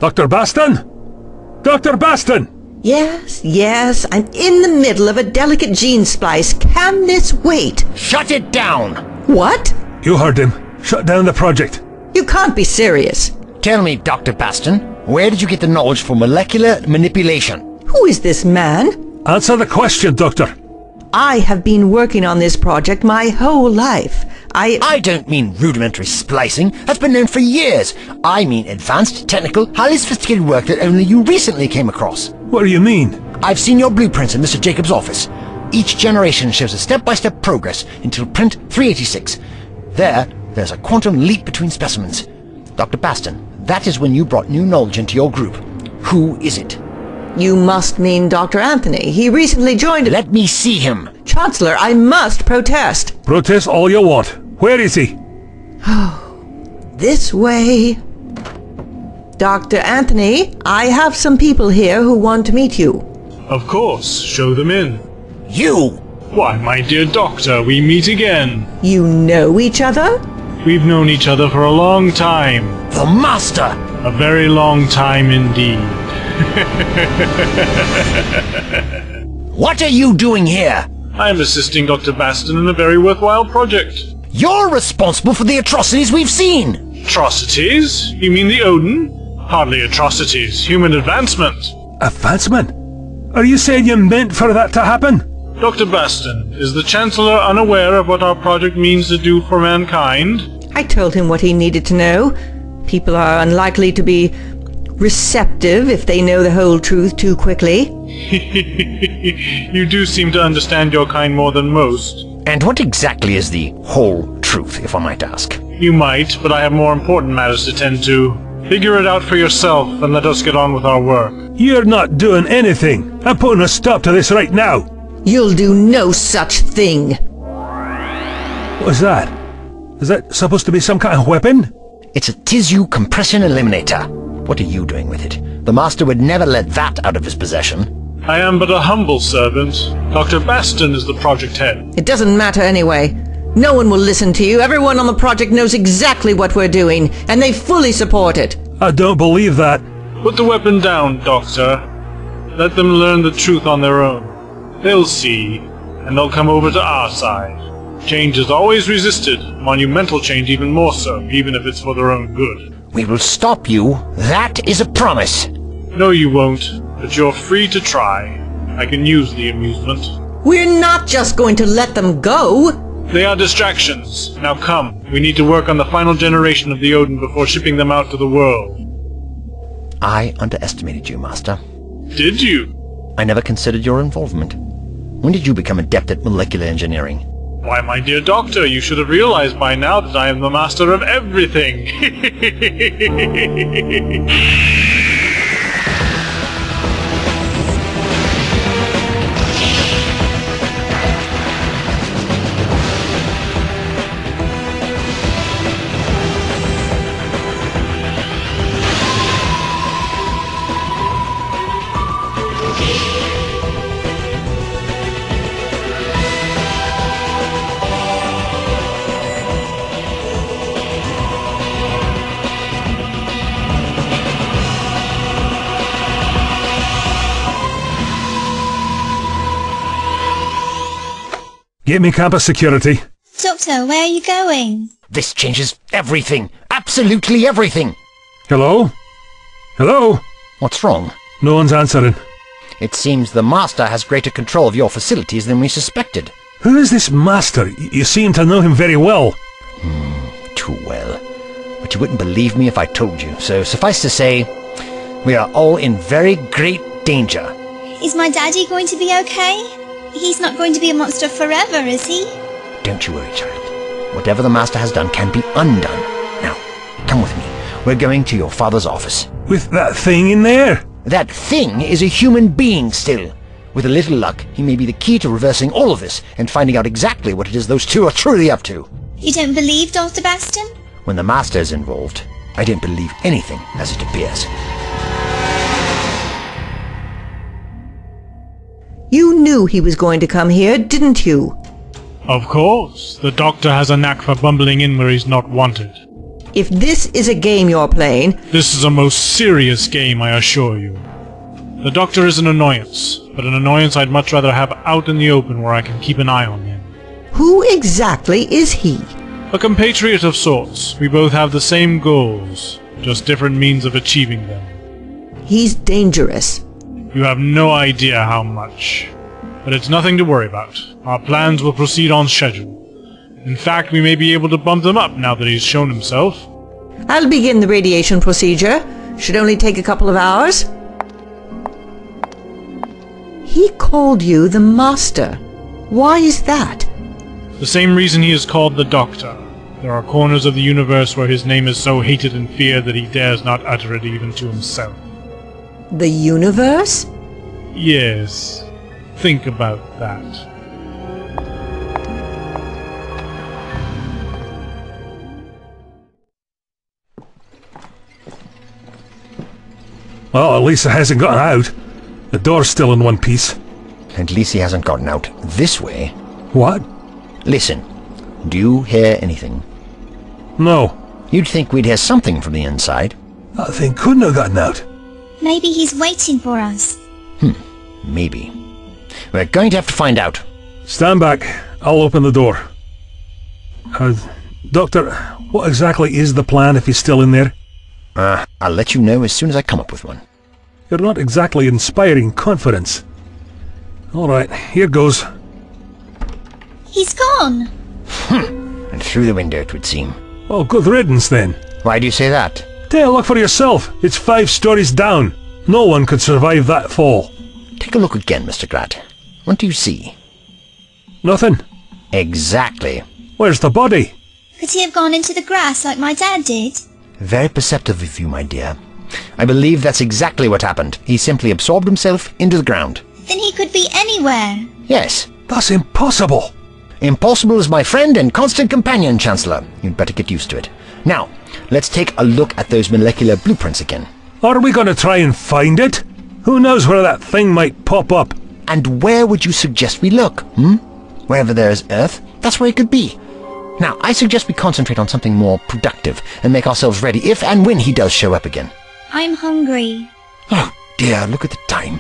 Dr. Baston? Dr. Baston! Yes, I'm in the middle of a delicate gene splice. Can this wait? Shut it down! What? You heard him. Shut down the project. You can't be serious. Tell me, Dr. Baston, where did you get the knowledge for molecular manipulation? Who is this man? Answer the question, Doctor. I have been working on this project my whole life. I don't mean rudimentary splicing. That's been known for years. I mean advanced, technical, highly sophisticated work that only you recently came across. What do you mean? I've seen your blueprints in Mr. Jacobs' office. Each generation shows a step-by-step progress until print 386. There's a quantum leap between specimens. Dr. Baston, that is when you brought new knowledge into your group. Who is it? You must mean Dr. Anthony. He recently joined... Let me see him. Chancellor, I must protest. Protest all you want. Where is he? This way. Dr. Anthony, I have some people here who want to meet you. Of course, show them in. You! Why, my dear doctor, we meet again. You know each other? We've known each other for a long time. The Master! A very long time indeed. What are you doing here? I'm assisting Dr. Baston in a very worthwhile project. You're responsible for the atrocities we've seen! Atrocities? You mean the Odin? Hardly atrocities. Human advancement. Advancement? Are you saying you meant for that to happen? Dr. Baston, is the Chancellor unaware of what our project means to do for mankind? I told him what he needed to know. People are unlikely to be receptive if they know the whole truth too quickly. You do seem to understand your kind more than most. And what exactly is the whole truth, if I might ask? You might, but I have more important matters to tend to. Figure it out for yourself and let us get on with our work. You're not doing anything. I'm putting a stop to this right now. You'll do no such thing. What is that? Is that supposed to be some kind of weapon? It's a tissue compression eliminator. What are you doing with it? The Master would never let that out of his possession. I am but a humble servant. Dr. Baston is the project head. It doesn't matter anyway. No one will listen to you. Everyone on the project knows exactly what we're doing, and they fully support it. I don't believe that. Put the weapon down, Doctor. Let them learn the truth on their own. They'll see, and they'll come over to our side. Change is always resisted, monumental change even more so, even if it's for their own good. We will stop you. That is a promise. No, you won't, but you're free to try. I can use the amusement. We're not just going to let them go. They are distractions. Now come, we need to work on the final generation of the Odin before shipping them out to the world. I underestimated you, Master. Did you? I never considered your involvement. When did you become adept at molecular engineering? Why, my dear doctor, you should have realized by now that I am the master of everything. Get me campus security. Doctor, where are you going? This changes everything. Absolutely everything. Hello? Hello? What's wrong? No one's answering. It seems the Master has greater control of your facilities than we suspected. Who is this Master? You seem to know him very well. Too well. But you wouldn't believe me if I told you, so suffice to say, we are all in very great danger. Is my daddy going to be okay? He's not going to be a monster forever, is he? Don't you worry, child. Whatever the Master has done can be undone. Now, come with me. We're going to your father's office. With that thing in there? That thing is a human being still. With a little luck, he may be the key to reversing all of this and finding out exactly what it is those two are truly up to. You don't believe Dr. Baston? When the Master is involved, I don't believe anything as it appears. You knew he was going to come here, didn't you? Of course. The doctor has a knack for bumbling in where he's not wanted. If this is a game you're playing... This is a most serious game, I assure you. The Doctor is an annoyance, but an annoyance I'd much rather have out in the open where I can keep an eye on him. Who exactly is he? A compatriot of sorts. We both have the same goals, just different means of achieving them. He's dangerous. You have no idea how much. But it's nothing to worry about. Our plans will proceed on schedule. In fact, we may be able to bump them up now that he's shown himself. I'll begin the radiation procedure. Should only take a couple of hours. He called you the Master. Why is that? The same reason he is called the Doctor. There are corners of the universe where his name is so hated and feared that he dares not utter it even to himself. The universe? Yes. Think about that. Well, at least it hasn't gotten out. The door's still in one piece. At least he hasn't gotten out this way. What? Listen, do you hear anything? No. You'd think we'd hear something from the inside. That thing couldn't have gotten out. Maybe he's waiting for us. Maybe. We're going to have to find out. Stand back. I'll open the door. Doctor, what exactly is the plan if he's still in there? I'll let you know as soon as I come up with one. You're not exactly inspiring confidence. All right, here goes. He's gone. And through the window, it would seem. Well, good riddance then. Why do you say that? Take a look for yourself. It's 5 stories down. No one could survive that fall. Take a look again, Mr. Grant. What do you see? Nothing. Exactly. Where's the body? Could he have gone into the grass like my dad did? Very perceptive of you, my dear. I believe that's exactly what happened. He simply absorbed himself into the ground. Then he could be anywhere. Yes. That's impossible. Impossible is my friend and constant companion, Chancellor. You'd better get used to it. Now, let's take a look at those molecular blueprints again. Are we going to try and find it? Who knows where that thing might pop up? And where would you suggest we look, Wherever there is Earth, that's where it could be. Now, I suggest we concentrate on something more productive and make ourselves ready if and when he does show up again. I'm hungry. Oh, dear, look at the time.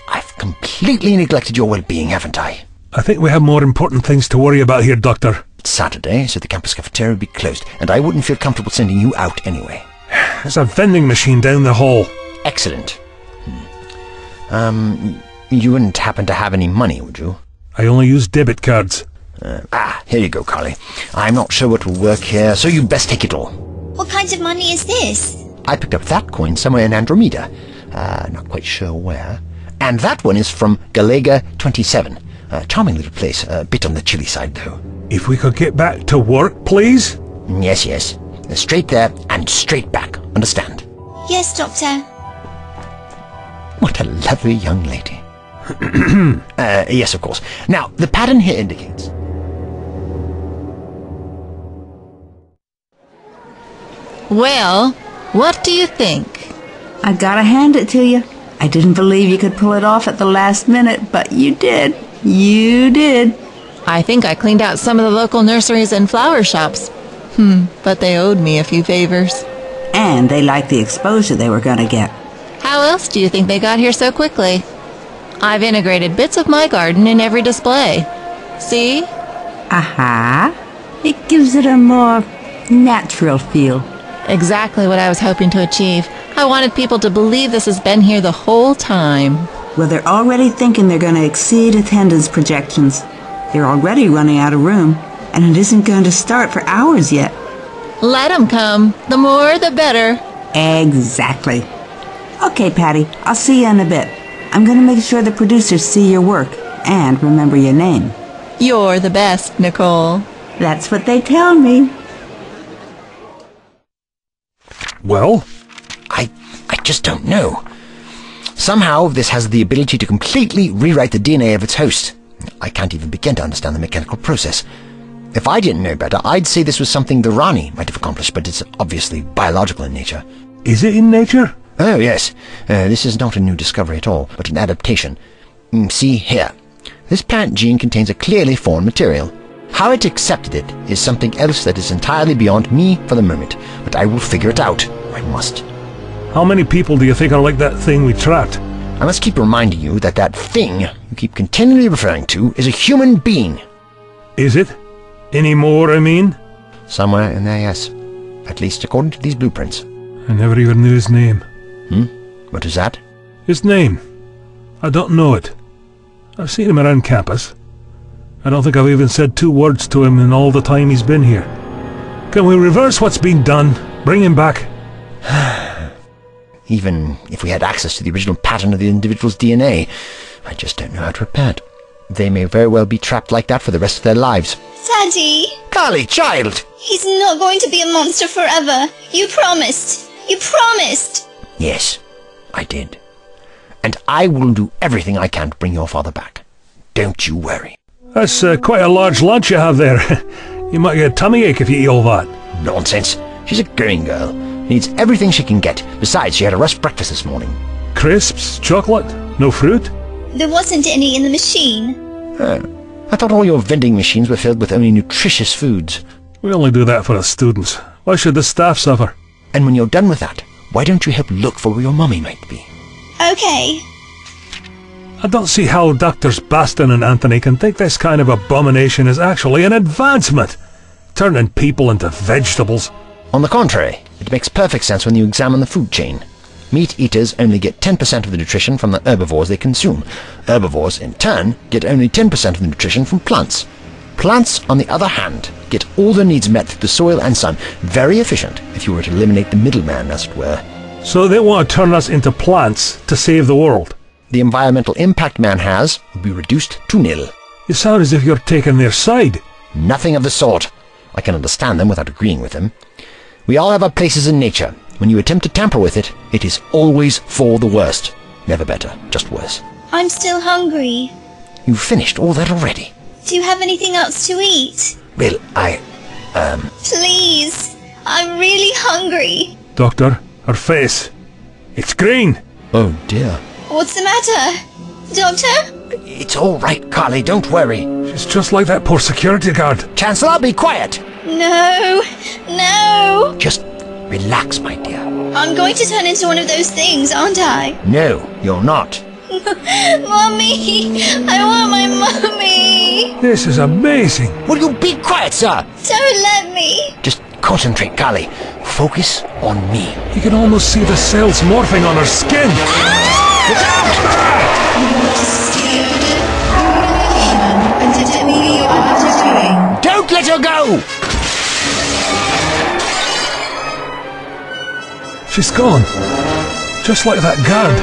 I've completely neglected your well-being, haven't I? I think we have more important things to worry about here, Doctor. It's Saturday, so the campus cafeteria would be closed, and I wouldn't feel comfortable sending you out anyway. There's a vending machine down the hall. Excellent. You wouldn't happen to have any money, would you? I only use debit cards. Here you go, Carly. I'm not sure what will work here, so you best take it all. What kind of money is this? I picked up that coin somewhere in Andromeda. Not quite sure where. And that one is from Galega 27. Charming little place, a bit on the chilly side, though. If we could get back to work, please? Yes, yes. Straight there and straight back. Understand? Yes, Doctor. What a lovely young lady. Yes, of course. Now, the pattern here indicates... Well, what do you think? I gotta hand it to you. I didn't believe you could pull it off at the last minute, but you did. You did. I think I cleaned out some of the local nurseries and flower shops. But they owed me a few favors. And they liked the exposure they were gonna get. How else do you think they got here so quickly? I've integrated bits of my garden in every display. See? Aha. It gives it a more natural feel. Exactly what I was hoping to achieve. I wanted people to believe this has been here the whole time. Well, they're already thinking they're going to exceed attendance projections. They're already running out of room, and it isn't going to start for hours yet. Let 'em come. The more, the better. Exactly. Okay, Patty, I'll see you in a bit. I'm going to make sure the producers see your work and remember your name. You're the best, Nicole. That's what they tell me. Well? I just don't know. Somehow, this has the ability to completely rewrite the DNA of its host. I can't even begin to understand the mechanical process. If I didn't know better, I'd say this was something the Rani might have accomplished, but it's obviously biological in nature. Is it in nature? Oh, yes. This is not a new discovery at all, but an adaptation. See here. This plant gene contains a clearly foreign material. How it accepted it is something else that is entirely beyond me for the moment, but I will figure it out. I must. How many people do you think are like that thing we trapped? I must keep reminding you that that thing you keep continually referring to is a human being. Is it? Any more, I mean? Somewhere in there, yes. At least according to these blueprints. I never even knew his name. What is that? His name? I don't know it. I've seen him around campus. I don't think I've even said 2 words to him in all the time he's been here. Can we reverse what's been done? Bring him back? Even if we had access to the original pattern of the individual's DNA, I just don't know how to repair it. They may very well be trapped like that for the rest of their lives. Daddy! Carly, child! He's not going to be a monster forever. You promised. You promised. Yes, I did. And I will do everything I can to bring your father back. Don't you worry. That's quite a large lunch you have there. You might get a tummy ache if you eat all that. Nonsense. She's a growing girl. Needs everything she can get. Besides, she had a rushed breakfast this morning. Crisps? Chocolate? No fruit? There wasn't any in the machine. I thought all your vending machines were filled with only nutritious foods. We only do that for the students. Why should the staff suffer? And when you're done with that, why don't you help look for where your mummy might be? Okay. I don't see how Doctors Baston and Anthony can think this kind of abomination is actually an advancement. Turning people into vegetables. On the contrary, it makes perfect sense when you examine the food chain. Meat eaters only get 10% of the nutrition from the herbivores they consume. Herbivores, in turn, get only 10% of the nutrition from plants. Plants, on the other hand, get all their needs met through the soil and sun. Very efficient, if you were to eliminate the middleman, as it were. So they want to turn us into plants to save the world. The environmental impact man has will be reduced to nil. You sound as if you're taking their side. Nothing of the sort. I can understand them without agreeing with them. We all have our places in nature. When you attempt to tamper with it, it is always for the worst. Never better, just worse. I'm still hungry. You've finished all that already. Do you have anything else to eat? Well, Please. I'm really hungry. Doctor, her face. It's green. Oh dear. What's the matter? Doctor? It's all right, Carly, don't worry. She's just like that poor security guard. Chancellor, be quiet. No. No. Just relax, my dear. I'm going to turn into one of those things, aren't I? No, you're not. Mummy! I want my mummy! This is amazing. Will you be quiet, sir? Don't let me! Just concentrate, Carly. Focus on me. You can almost see the cells morphing on her skin. Don't let her go! She's gone. Just like that guard.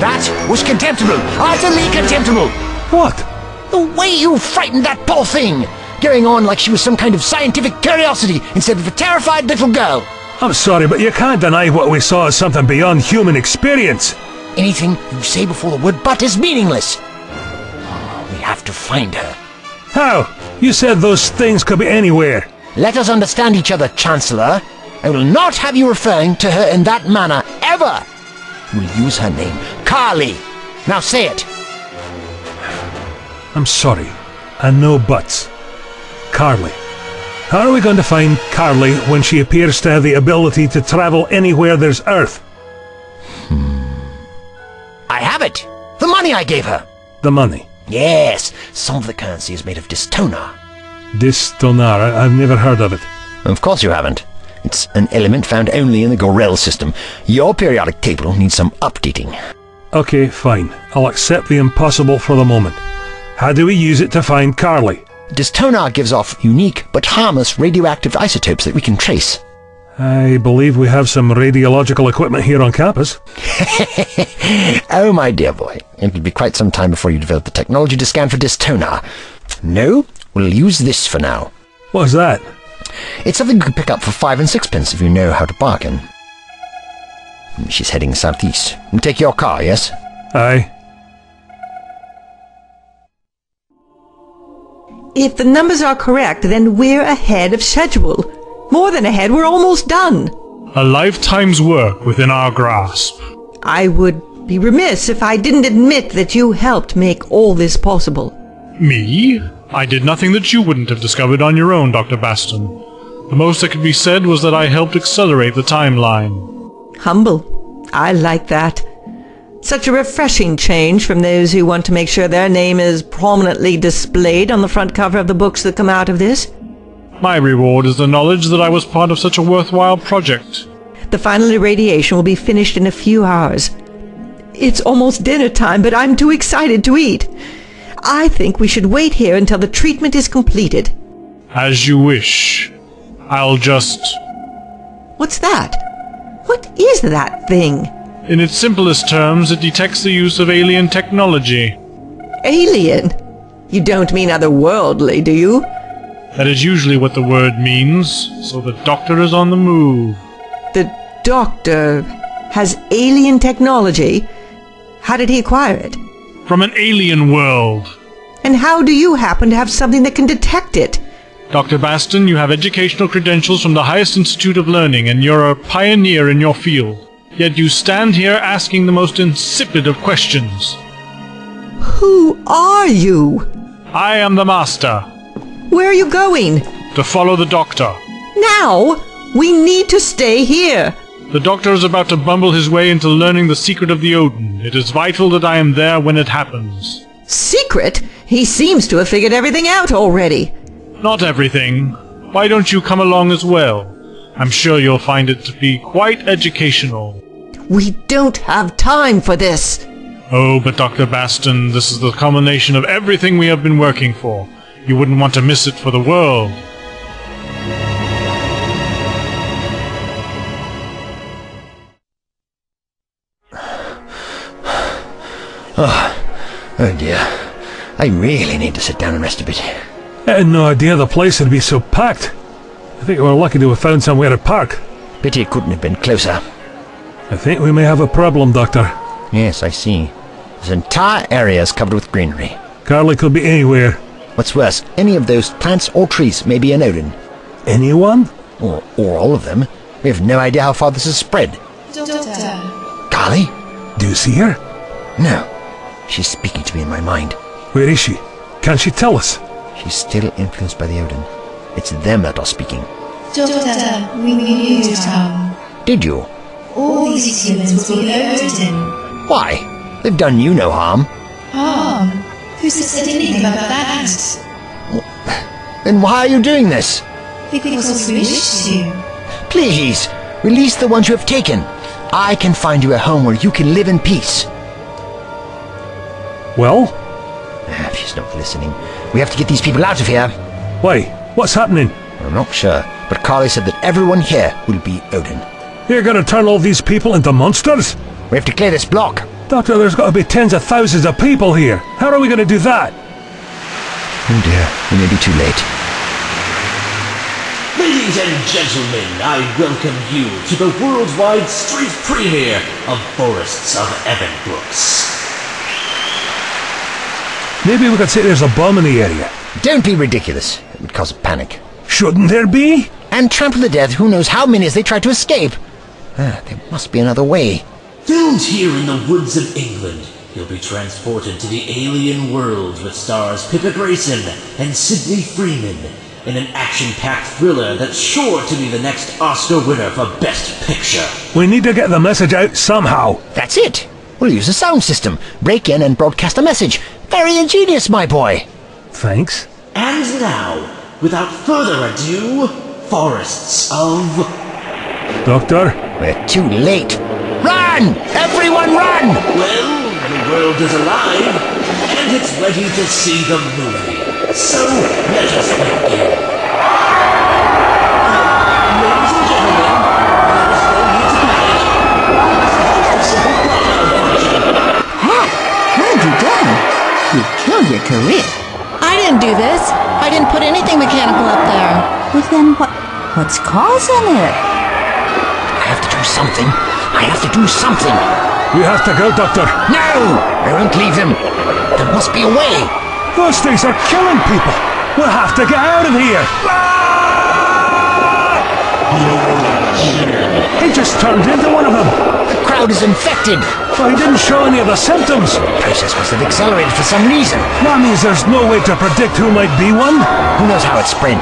That was contemptible. Utterly contemptible. What? The way you frightened that poor thing. Going on like she was some kind of scientific curiosity instead of a terrified little girl. I'm sorry, but you can't deny what we saw as something beyond human experience. Anything you say before the word but is meaningless. We have to find her. How? You said those things could be anywhere. Let us understand each other, Chancellor. I will not have you referring to her in that manner, ever. You will use her name, Carly. Now say it. I'm sorry. And no buts. Carly. How are we going to find Carly when she appears to have the ability to travel anywhere there's Earth? I have it. The money I gave her. The money. Yes, some of the currency is made of dystonar. Dystonar. I've never heard of it. Of course you haven't. It's an element found only in the Gorel system. Your periodic table needs some updating. Okay, fine. I'll accept the impossible for the moment. How do we use it to find Carly? Dystonar gives off unique but harmless radioactive isotopes that we can trace. I believe we have some radiological equipment here on campus. Oh, my dear boy. It will be quite some time before you develop the technology to scan for dystonar. No, we'll use this for now. What's that? It's something you can pick up for 5 and 6 if you know how to bargain. She's heading southeast. We'll take your car, yes? Aye. If the numbers are correct, then we're ahead of schedule. More than ahead, we're almost done. A lifetime's work within our grasp. I would be remiss if I didn't admit that you helped make all this possible. Me? I did nothing that you wouldn't have discovered on your own, Dr. Baston. The most that could be said was that I helped accelerate the timeline. Humble. I like that. Such a refreshing change from those who want to make sure their name is prominently displayed on the front cover of the books that come out of this. My reward is the knowledge that I was part of such a worthwhile project. The final irradiation will be finished in a few hours. It's almost dinner time, but I'm too excited to eat. I think we should wait here until the treatment is completed. As you wish. I'll just... What's that? What is that thing? In its simplest terms, it detects the use of alien technology. Alien? You don't mean otherworldly, do you? That is usually what the word means, so the doctor is on the move. The doctor has alien technology? How did he acquire it? From an alien world. And how do you happen to have something that can detect it? Dr. Baston, you have educational credentials from the highest institute of learning, and you're a pioneer in your field. Yet you stand here asking the most insipid of questions. Who are you? I am the master. Where are you going? To follow the doctor. Now? We need to stay here. The doctor is about to bumble his way into learning the secret of the Odin. It is vital that I am there when it happens. Secret? He seems to have figured everything out already. Not everything. Why don't you come along as well? I'm sure you'll find it to be quite educational. We don't have time for this. Oh, but Dr. Baston, this is the culmination of everything we have been working for. You wouldn't want to miss it for the world. Oh dear. I really need to sit down and rest a bit. I had no idea the place would be so packed. I think we're lucky to have found somewhere to park. Pity it couldn't have been closer. I think we may have a problem, Doctor. Yes, I see. This entire area is covered with greenery. Carly could be anywhere. What's worse, any of those plants or trees may be an Odin. Anyone? Or all of them. We have no idea how far this has spread. Doctor. Carly? Do you see her? No. She's speaking to me in my mind. Where is she? Can she tell us? She's still influenced by the Odin. It's them that are speaking. Doctor, we knew you'd come. Did you? All these humans will be Odin. Why? They've done you no harm. Harm? Who said anything about that? Then why are you doing this? Because we wish to. Please, release the ones you have taken. I can find you a home where you can live in peace. Well? She's not listening. We have to get these people out of here. Why? What's happening? I'm not sure, but Carly said that everyone here will be Odin. You're gonna turn all these people into monsters? We have to clear this block. Doctor, there's gotta be tens of thousands of people here. How are we gonna do that? Oh dear, we may be too late. Ladies and gentlemen, I welcome you to the worldwide street premiere of Forests of Evan books. Maybe we could say there's a bomb in the area. Don't be ridiculous. It would cause a panic. Shouldn't there be? And trample to death who knows how many as they try to escape. There must be another way. Filmed here in the woods of England, you'll be transported to the alien world which stars Pippa Grayson and Sidney Freeman in an action-packed thriller that's sure to be the next Oscar winner for Best Picture. We need to get the message out somehow. That's it. We'll use a sound system, break in and broadcast a message. Very ingenious, my boy. Thanks. And now, without further ado, Forests of... Doctor? We're too late. Run! Everyone run! Well, the world is alive, and it's ready to see the movie. So, let us begin. Ladies and gentlemen, there is no need to panic. This is just a simple crowd function. What have you done? You killed your career. I didn't do this. I didn't put anything mechanical up there. Well then what's causing it? I have to do something. I have to do something. We have to go, Doctor. No! I won't leave them. There must be a way. Those things are killing people. We'll have to get out of here. He just turned into one of them. The crowd is infected. Well, he didn't show any of the symptoms. The process must have accelerated for some reason. That means there's no way to predict who might be one. Who knows how it spread?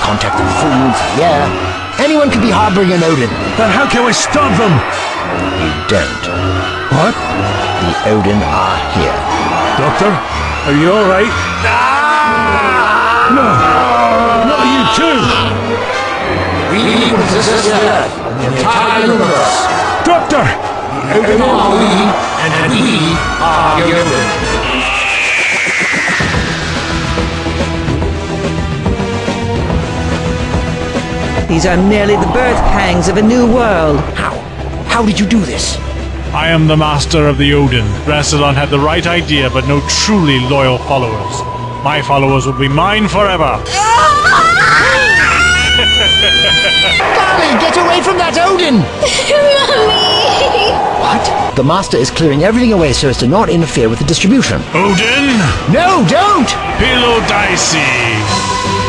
Contact of food, yeah. Anyone could be harboring an Odin. Then how can we stop them? You don't. What? The Odin are here. Doctor, are you all right? No, not you too. We resist death in the entire universe. Doctor! Odin are we, and we are Odin. These are merely the birth pangs of a new world. How? How did you do this? I am the master of the Odin. Rassilon had the right idea, but no truly loyal followers. My followers will be mine forever. Darling, get away from that Odin! What? The master is clearing everything away so as to not interfere with the distribution. Odin! No, don't! Pilodicee!